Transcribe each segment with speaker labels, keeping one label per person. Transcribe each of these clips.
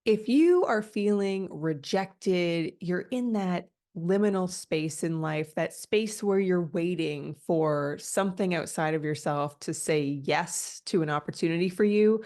Speaker 1: If you are feeling rejected, you're in that liminal space in life, that space where you're waiting for something outside of yourself to say yes to an opportunity for you,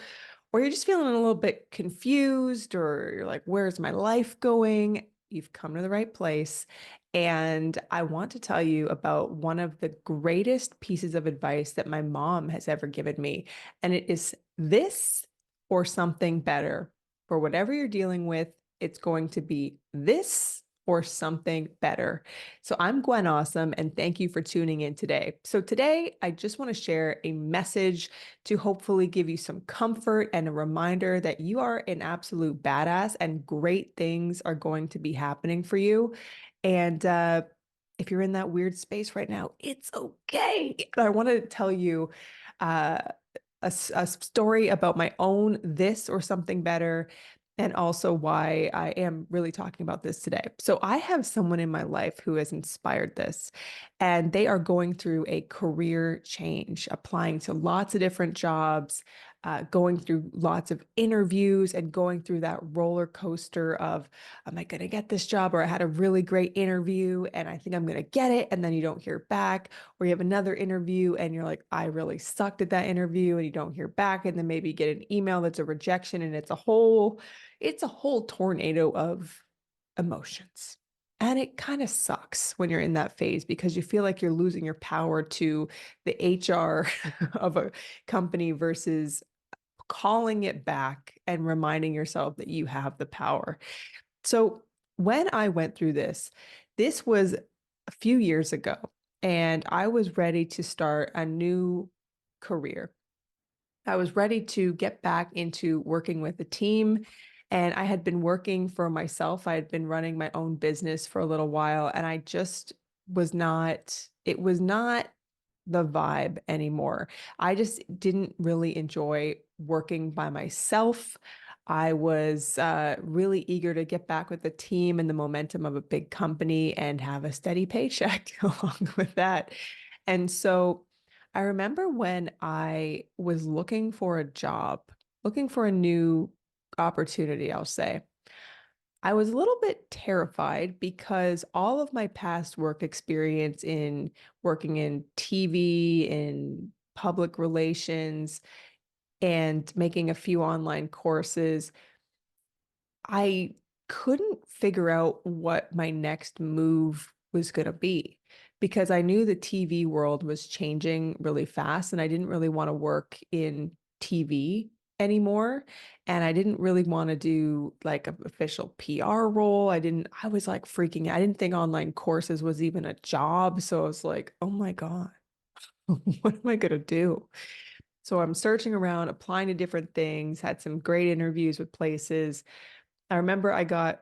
Speaker 1: or you're just feeling a little bit confused, or you're like, where's my life going? You've come to the right place. And I want to tell you about one of the greatest pieces of advice that my mom has ever given me. And it is this or something better. For whatever you're dealing with, it's going to be this or something better. So I'm Gwen Awesome, and thank you for tuning in today. So today, I just want to share a message to hopefully give you some comfort and a reminder that you are an absolute badass and great things are going to be happening for you. And if you're in that weird space right now, it's okay. I want to tell you uh, a story about my own this or something better, and also why I am really talking about this today. So, I have someone in my life who has inspired this, and they are going through a career change, applying to lots of different jobs, going through lots of interviews, and going through that roller coaster of, am I going to get this job? Or I had a really great interview and I think I'm going to get it. And then you don't hear back, or you have another interview and you're like, I really sucked at that interview, and you don't hear back. And then maybe you get an email that's a rejection, and it's a whole tornado of emotions. And it kind of sucks when you're in that phase because you feel like you're losing your power to the HR of a company versus calling it back and reminding yourself that you have the power. So when I went through this was a few years ago, and I was ready to start a new career. I was ready to get back into working with a team. And I had been working for myself. I had been running my own business for a little while, and I just it was not the vibe anymore. I just didn't really enjoy working by myself. I was really eager to get back with the team and the momentum of a big company and have a steady paycheck along with that. And so I remember when I was looking for a job, looking for a new opportunity, I'll say. I was a little bit terrified because all of my past work experience in working in TV, in public relations, and making a few online courses, I couldn't figure out what my next move was going to be because I knew the TV world was changing really fast and I didn't really want to work in TV anymore. And I didn't really want to do like an official PR role. I was like freaking out. I didn't think online courses was even a job. So I was like, oh my God, what am I going to do? So I'm searching around, applying to different things, had some great interviews with places. I remember I got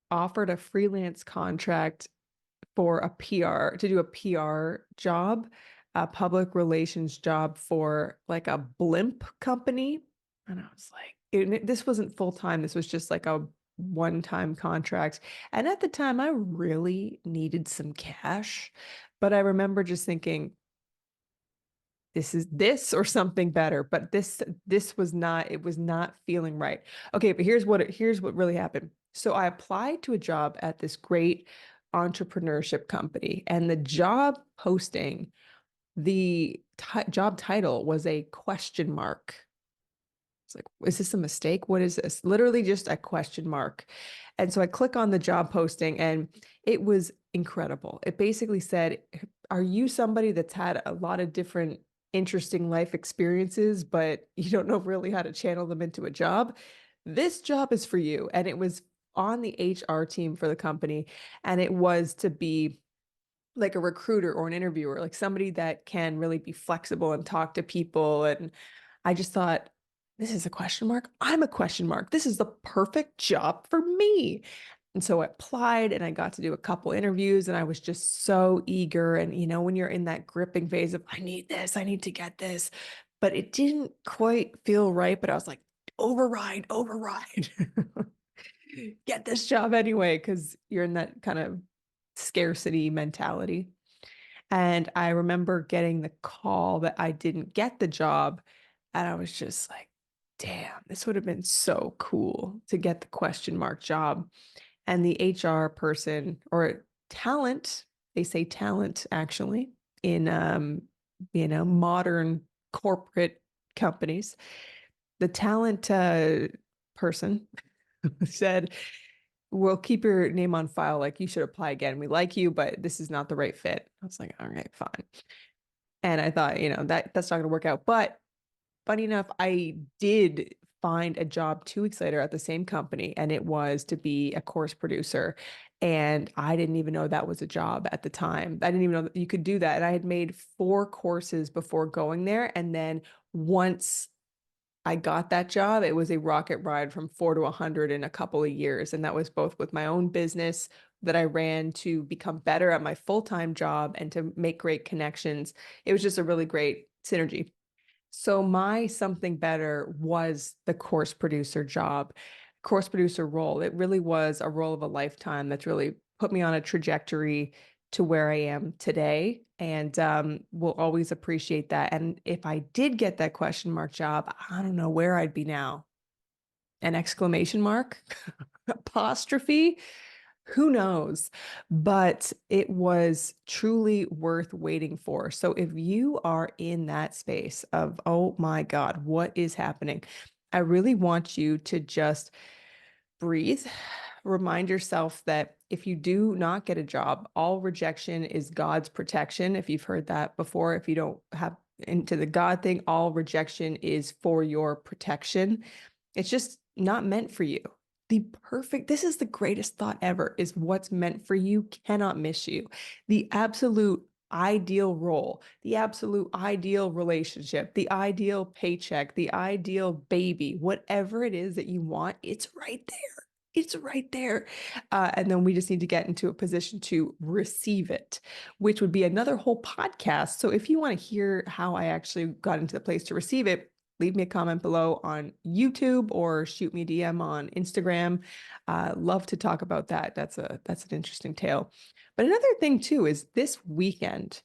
Speaker 1: offered a freelance contract for a PR to do a PR job, a public relations job for like a blimp company. And I was like, this wasn't full time. This was just like a one-time contract. And at the time, I really needed some cash. But I remember just thinking, this is this or something better. But this was not, it was not feeling right. Okay, but here's what really happened. So I applied to a job at this great entrepreneurship company, and the job posting, the job title was a question mark. It's like, is this a mistake? What is this? Literally just a question mark. And so I click on the job posting, and it was incredible. It basically said, are you somebody that's had a lot of different interesting life experiences, but you don't know really how to channel them into a job? This job is for you. And it was on the HR team for the company. And it was to be like a recruiter or an interviewer, like somebody that can really be flexible and talk to people. And I just thought, this is a question mark. I'm a question mark. This is the perfect job for me. And so I applied and I got to do a couple interviews, and I was just so eager. And, when you're in that gripping phase of, I need this, I need to get this, but it didn't quite feel right. But I was like, override, override, get this job anyway, because you're in that kind of scarcity mentality. And I remember getting the call that I didn't get the job. And I was just like, damn, this would have been so cool to get the question mark job. And the HR person or talent, they say talent actually in modern corporate companies. The talent person said, "We'll keep your name on file. Like you should apply again. We like you, but this is not the right fit." I was like, "All right, fine." And I thought, that's not going to work out. But funny enough, I did find a job 2 weeks later at the same company, and it was to be a course producer. And I didn't even know that was a job at the time. I didn't even know that you could do that. And I had made 4 courses before going there. And then once I got that job, it was a rocket ride from 4 to 100 in a couple of years. And that was both with my own business that I ran to become better at my full-time job and to make great connections. It was just a really great synergy. So my something better was the course producer job, course producer role. It really was a role of a lifetime that's really put me on a trajectory to where I am today. And will always appreciate that. And if I did get that question mark job, I don't know where I'd be now. An exclamation mark, apostrophe, who knows? But it was truly worth waiting for. So if you are in that space of, oh my God, what is happening? I really want you to just breathe. Remind yourself that if you do not get a job, all rejection is God's protection. If you've heard that before, if you don't have into the God thing, all rejection is for your protection. It's just not meant for you. This is the greatest thought ever, is what's meant for you cannot miss you. The absolute ideal role, the absolute ideal relationship, the ideal paycheck, the ideal baby, whatever it is that you want, it's right there. It's right there. And then we just need to get into a position to receive it, which would be another whole podcast. So if you want to hear how I actually got into the place to receive it, leave me a comment below on YouTube or shoot me a DM on Instagram. Love to talk about that. That's an interesting tale. But another thing too is this weekend,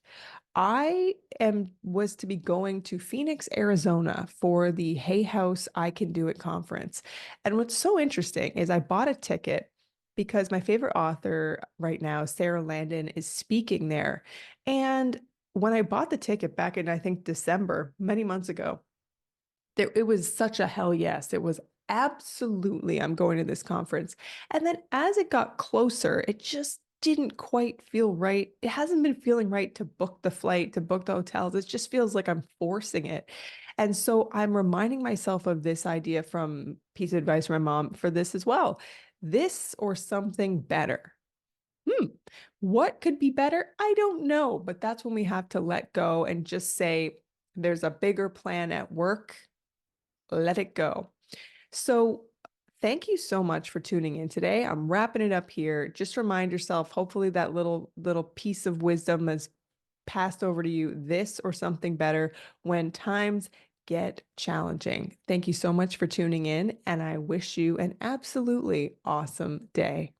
Speaker 1: was to be going to Phoenix, Arizona for the Hay House I Can Do It conference. And what's so interesting is I bought a ticket because my favorite author right now, Sarah Landon, is speaking there. And when I bought the ticket back in, I think, December, many months ago, it was such a hell yes. It was absolutely, I'm going to this conference. And then as it got closer, it just didn't quite feel right. It hasn't been feeling right to book the flight, to book the hotels. It just feels like I'm forcing it. And so I'm reminding myself of this idea from piece of advice from my mom for this as well. This or something better. What could be better? I don't know, but that's when we have to let go and just say, there's a bigger plan at work. Let it go. So thank you so much for tuning in today. I'm wrapping it up here. Just remind yourself, hopefully that little piece of wisdom has passed over to you, this or something better when times get challenging. Thank you so much for tuning in, and I wish you an absolutely awesome day.